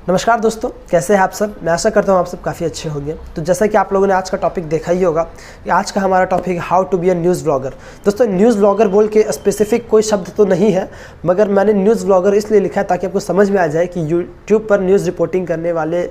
नमस्कार दोस्तों, कैसे हैं आप सब। मैं आशा करता हूँ आप सब काफ़ी अच्छे होंगे। तो जैसा कि आप लोगों ने आज का टॉपिक देखा ही होगा कि आज का हमारा टॉपिक है how to be a news blogger. दोस्तों, न्यूज़ ब्लॉगर बोल के स्पेसिफिक कोई शब्द तो नहीं है, मगर मैंने न्यूज़ ब्लॉगर इसलिए लिखा है ताकि आपको समझ में आ जाए कि यूट्यूब पर न्यूज़ रिपोर्टिंग करने वाले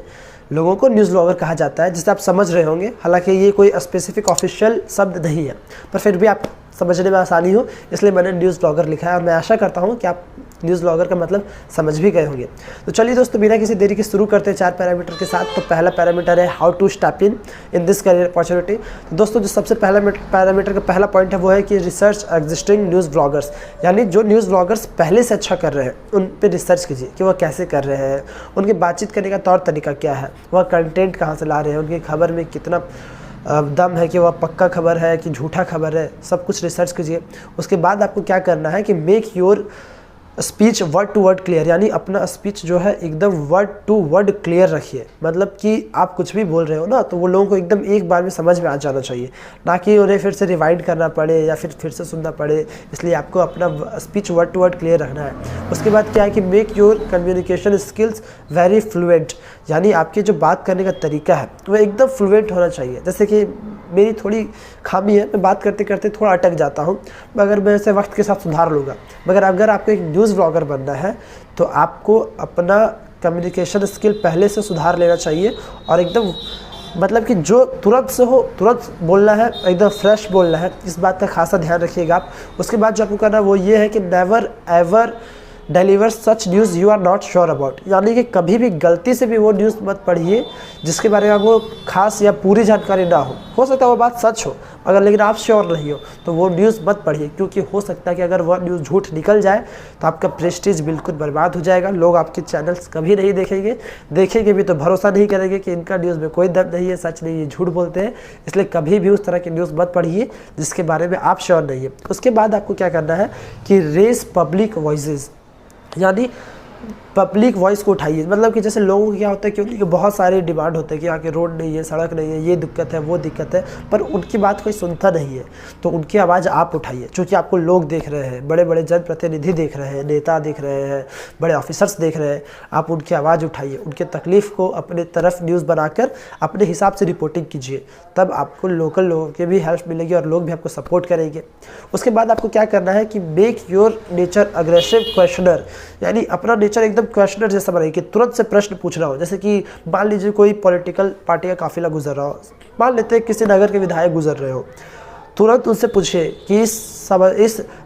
लोगों को न्यूज़ ब्लॉगर कहा जाता है, जिसे आप समझ रहे होंगे। हालांकि ये कोई स्पेसिफिक ऑफिशियल शब्द नहीं है, पर फिर भी आप समझने में आसानी हो इसलिए मैंने न्यूज़ ब्लॉगर लिखा है, और मैं आशा करता हूँ कि आप न्यूज़ ब्लॉगर का मतलब समझ भी गए होंगे। तो चलिए दोस्तों, बिना किसी देरी के शुरू करते हैं 4 पैरामीटर के साथ। तो पहला पैरामीटर है how to step in this career opportunity. तो दोस्तों, जो सबसे पहला पैरामीटर का पहला पॉइंट है वो है कि रिसर्च एग्जिस्टिंग न्यूज़ ब्लॉगर्स, यानी जो न्यूज़ ब्लॉगर्स पहले से अच्छा कर रहे हैं उन पर रिसर्च कीजिए कि वह कैसे कर रहे हैं, उनके बातचीत करने का तौर तरीका क्या है, वह कंटेंट कहाँ से ला रहे हैं, उनकी खबर में कितना दम है, कि वह पक्का खबर है कि झूठा खबर है, सब कुछ रिसर्च कीजिए। उसके बाद आपको क्या करना है कि make your speech word to word clear, यानी अपना स्पीच जो है एकदम वर्ड टू वर्ड क्लियर रखिए। मतलब कि आप कुछ भी बोल रहे हो ना, तो वो लोगों को एकदम एक बार में समझ में आ जाना चाहिए, ना कि उन्हें फिर से रिवाइंड करना पड़े या फिर से सुनना पड़े। इसलिए आपको अपना speech word to word clear रखना है। उसके बाद क्या है कि make your communication skills very fluent, यानी आपकी जो बात करने का तरीका है वो एकदम फ्लुएंट होना चाहिए। जैसे कि मेरी थोड़ी खामी है, मैं बात करते करते थोड़ा अटक जाता हूँ, मगर मैं इसे वक्त के साथ सुधार लूँगा। मगर अगर आपको एक न्यूज़ ब्लॉगर बनना है तो आपको अपना कम्युनिकेशन स्किल पहले से सुधार लेना चाहिए, और एकदम मतलब कि जो तुरंत से हो तुरंत बोलना है, एकदम फ्रेश बोलना है। इस बात का खासा ध्यान रखिएगा आप। उसके बाद जो आपको करना है वो ये है कि never ever deliver such news you are not sure about, यानी कि कभी भी गलती से भी वो न्यूज़ मत पढ़िए जिसके बारे में आपको खास या पूरी जानकारी ना हो सकता है वो बात सच हो, अगर लेकिन आप श्योर नहीं हो तो वो न्यूज़ मत पढ़िए, क्योंकि हो सकता है कि अगर वह न्यूज़ झूठ निकल जाए तो आपका प्रेस्टीज बिल्कुल बर्बाद हो जाएगा। लोग आपके चैनल्स कभी नहीं देखेंगे भी तो भरोसा नहीं करेंगे कि इनका न्यूज़ में कोई दम नहीं है, सच नहीं है, झूठ बोलते हैं। इसलिए कभी भी उस तरह की न्यूज़ मत पढ़िए जिसके बारे में आप श्योर नहीं है। उसके बाद आपको क्या करना है कि रेज पब्लिक वॉइसेस, यानी पब्लिक वॉइस को उठाइए। मतलब कि जैसे लोगों को क्या होता है कि उनके बहुत सारे डिमांड होते हैं कि यहाँ के रोड नहीं है, सड़क नहीं है, ये दिक्कत है, वो दिक्कत है, पर उनकी बात कोई सुनता नहीं है। तो उनकी आवाज़ आप उठाइए, क्योंकि आपको लोग देख रहे हैं, बड़े बड़े जनप्रतिनिधि देख रहे हैं, नेता देख रहे हैं, बड़े ऑफिसर्स देख रहे हैं। आप उनकी आवाज़ उठाइए, उनके तकलीफ़ को अपने तरफ न्यूज़ बनाकर अपने हिसाब से रिपोर्टिंग कीजिए, तब आपको लोकल लोगों की भी हेल्प मिलेगी और लोग भी आपको सपोर्ट करेंगे। उसके बाद आपको क्या करना है कि make your nature aggressive questioner, यानी अपना नेचर एकदम क्वेश्चनर जैसा बनाइए कि तुरंत से प्रश्न पूछना हो। जैसे कि मान लीजिए कोई पॉलिटिकल पार्टी का काफिला गुजर रहा हो, मान लेते हैं किसी नगर के विधायक गुजर रहे हो, तुरंत उनसे पूछिए कि इस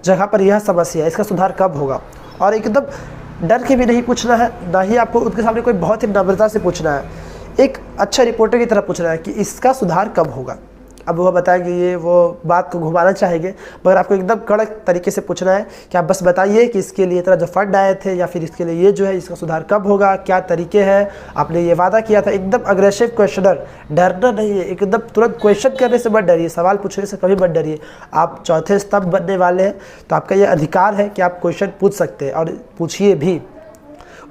जगह पर यह समस्या है, इसका सुधार कब होगा। और एकदम डर के भी नहीं पूछना है, ना ही आपको उनके सामने कोई बहुत ही नम्रता से पूछना है, एक अच्छा रिपोर्टर की तरह पूछना है कि इसका सुधार कब होगा। अब वह बताएंगे, ये वो बात को घुमाना चाहेंगे, मगर आपको एकदम कड़क तरीके से पूछना है कि आप बस बताइए कि इसके लिए इतना जो फंड आए थे, या फिर इसके लिए ये जो है इसका सुधार कब होगा, क्या तरीके हैं, आपने ये वादा किया था। एकदम अग्रेसिव क्वेश्चनर, डरना नहीं है, एकदम तुरंत क्वेश्चन करने से मत डरिए, सवाल पूछने से कभी मत डरिए। आप चौथे स्तंभ बनने वाले हैं तो आपका ये अधिकार है कि आप क्वेश्चन पूछ सकते हैं, और पूछिए भी।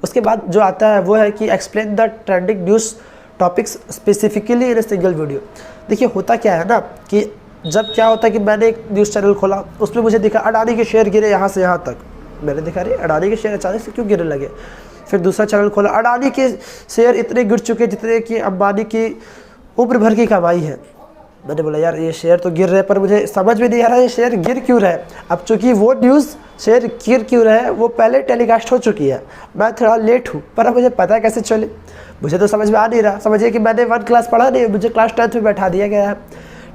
उसके बाद जो आता है वो है कि explain the trending news topics specifically in a single video. देखिए, होता क्या है ना कि जब क्या होता है कि मैंने एक न्यूज़ चैनल खोला, उसमें मुझे दिखा अडानी के शेयर गिरे यहाँ से यहाँ तक। मैंने देखा अरे अडानी के शेयर अचानक से क्यों गिरने लगे। फिर दूसरा चैनल खोला, अडानी के शेयर इतने गिर चुके जितने कि अंबानी की उम्र भर की कमाई है। मैंने बोला यार ये शेयर तो गिर रहे हैं, पर मुझे समझ में नहीं आ रहा ये शेयर गिर क्यों रहे। अब चूँकि वो न्यूज़ शेयर गिर क्यों रहे वो पहले टेलीकास्ट हो चुकी है, मैं थोड़ा लेट हूँ, पर अब मुझे पता है कैसे चले, मुझे तो समझ में आ नहीं रहा। समझिए कि मैंने 1 क्लास पढ़ा नहीं, मुझे क्लास 10th में बैठा दिया गया है।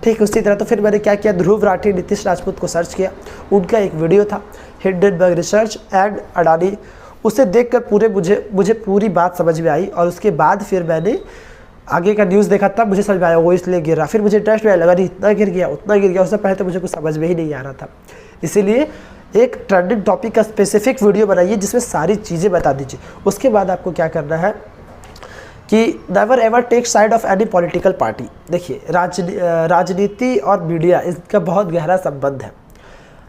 ठीक उसी तरह तो फिर मैंने क्या किया, ध्रुव राठी, नीतीश राजपूत को सर्च किया। उनका एक वीडियो था हिंडनबर्ग रिसर्च एंड अडानी, उसे देखकर मुझे पूरी बात समझ में आई। और उसके बाद फिर मैंने आगे का न्यूज़ देखा, तब मुझे समझ में आया वो इसलिए गिरा। फिर मुझे इंटरेस्ट में लगा नहीं इतना गिर गया उतना गिर गया, उससे पहले तो मुझे कुछ समझ में ही नहीं आ रहा था। इसीलिए एक ट्रेंडिंग टॉपिक का स्पेसिफिक वीडियो बनाइए जिसमें सारी चीज़ें बता दीजिए। उसके बाद आपको क्या करना है कि never ever take side of any political party. देखिए, राजनीति और मीडिया इसका बहुत गहरा संबंध है।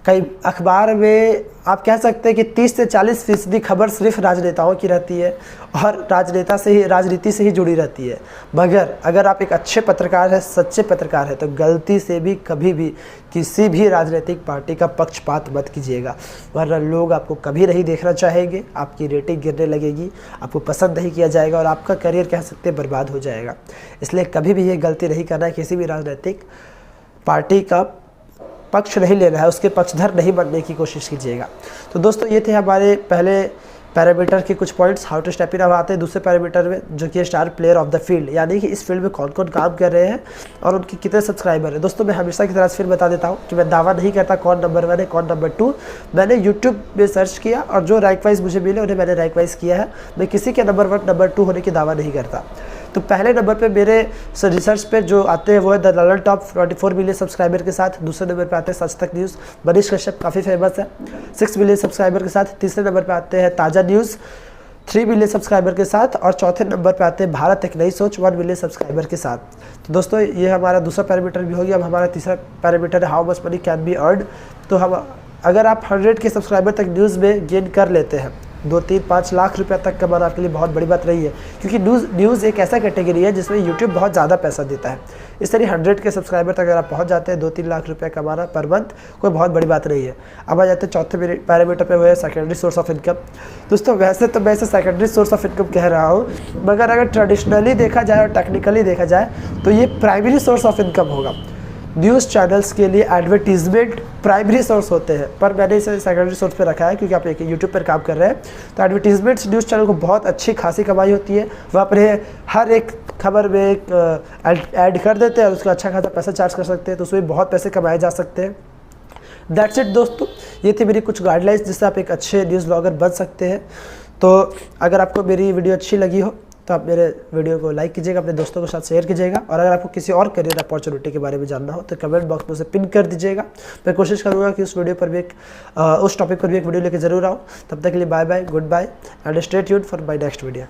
कई अखबार में आप कह सकते हैं कि 30 से 40% खबर सिर्फ राजनेताओं की रहती है और राजनीति से ही जुड़ी रहती है। मगर अगर आप एक अच्छे पत्रकार हैं, सच्चे पत्रकार हैं, तो गलती से भी कभी भी किसी भी राजनीतिक पार्टी का पक्षपात मत कीजिएगा, वरना लोग आपको कभी नहीं देखना चाहेंगे, आपकी रेटिंग गिरने लगेगी, आपको पसंद नहीं किया जाएगा और आपका करियर कह सकते हैं बर्बाद हो जाएगा। इसलिए कभी भी ये गलती नहीं करना है, किसी भी राजनीतिक पार्टी का पक्ष नहीं लेना है, उसके पक्षधर नहीं बनने की कोशिश कीजिएगा। तो दोस्तों ये थे हमारे पहले पैरामीटर के कुछ points. How to step in. अब आते हैं दूसरे पैरामीटर में, जो कि star player of the field, यानी कि इस फील्ड में कौन कौन काम कर रहे हैं और उनके कितने सब्सक्राइबर हैं। दोस्तों मैं हमेशा की तरह फिर बता देता हूँ कि मैं दावा नहीं करता कौन नंबर 1 है कौन नंबर 2। मैंने यूट्यूब में सर्च किया और जो रैंक वाइज मुझे मिले उन्हें मैंने रैंक वाइज किया है। मैं किसी के नंबर 1 नंबर 2 होने की दावा नहीं करता। तो पहले नंबर पे मेरे रिसर्च पे जो आते हैं वो है the Lalan top 24 million subscriber के साथ। दूसरे नंबर पे आते हैं सच तक न्यूज़, मनीष कश्यप काफ़ी फेमस है 6 मिलियन सब्सक्राइबर के साथ। तीसरे नंबर पे आते हैं ताज़ा न्यूज़ 3 मिलियन सब्सक्राइबर के साथ। और चौथे नंबर पे आते हैं भारत एक नई सोच 1 मिलियन सब्सक्राइबर के साथ। तो दोस्तों ये हमारा दूसरा पैरामीटर भी हो गया। अब हमारा तीसरा पैरामीटर है how much money can be earn. तो हम अगर आप 100 के सब्सक्राइबर तक न्यूज़ में गेन कर लेते हैं, 2-3-5 लाख रुपए तक कमाना आपके लिए बहुत बड़ी बात नहीं है, क्योंकि न्यूज़ एक ऐसा कैटेगरी है जिसमें यूट्यूब बहुत ज़्यादा पैसा देता है। इस तरह 100 के सब्सक्राइबर तक अगर आप पहुंच जाते हैं, 2-3 लाख रुपए कमाना पर मंथ कोई बहुत बड़ी बात नहीं है। अब आ जाते हैं चौथे पैरामीटर पे, वो है सेकेंडरी सोर्स ऑफ इनकम। दोस्तों वैसे तो मैं इसे सेकेंडरी सोर्स ऑफ इनकम कह रहा हूँ, मगर अगर ट्रेडिशनली देखा जाए और टेक्निकली देखा जाए तो ये प्राइमरी सोर्स ऑफ इनकम होगा। न्यूज़ चैनल्स के लिए एडवर्टीजमेंट प्राइमरी सोर्स होते हैं, पर मैंने इसे सेकेंडरी सोर्स पे रखा है क्योंकि आप एक यूट्यूब पर काम कर रहे हैं। तो एडवर्टीजमेंट्स न्यूज़ चैनल को बहुत अच्छी खासी कमाई होती है। वहाँ पर हर एक खबर में एक ऐड कर देते हैं और उसका अच्छा खासा पैसा चार्ज कर सकते हैं, तो उसमें बहुत पैसे कमाए जा सकते हैं। दैट्स इट दोस्तों, ये थी मेरी कुछ गाइडलाइंस जिससे आप एक अच्छे न्यूज़ ब्लॉगर बन सकते हैं। तो अगर आपको मेरी वीडियो अच्छी लगी हो तो आप मेरे वीडियो को लाइक कीजिएगा, अपने दोस्तों के साथ शेयर कीजिएगा, और अगर आपको किसी और करियर अपॉर्चुनिटी के बारे में जानना हो तो कमेंट बॉक्स में उसे पिन कर दीजिएगा। मैं कोशिश करूँगा कि उस वीडियो पर भी उस टॉपिक पर भी एक वीडियो लेकर जरूर आऊँ। तब तक के लिए bye bye, goodbye and stay tuned for my next video.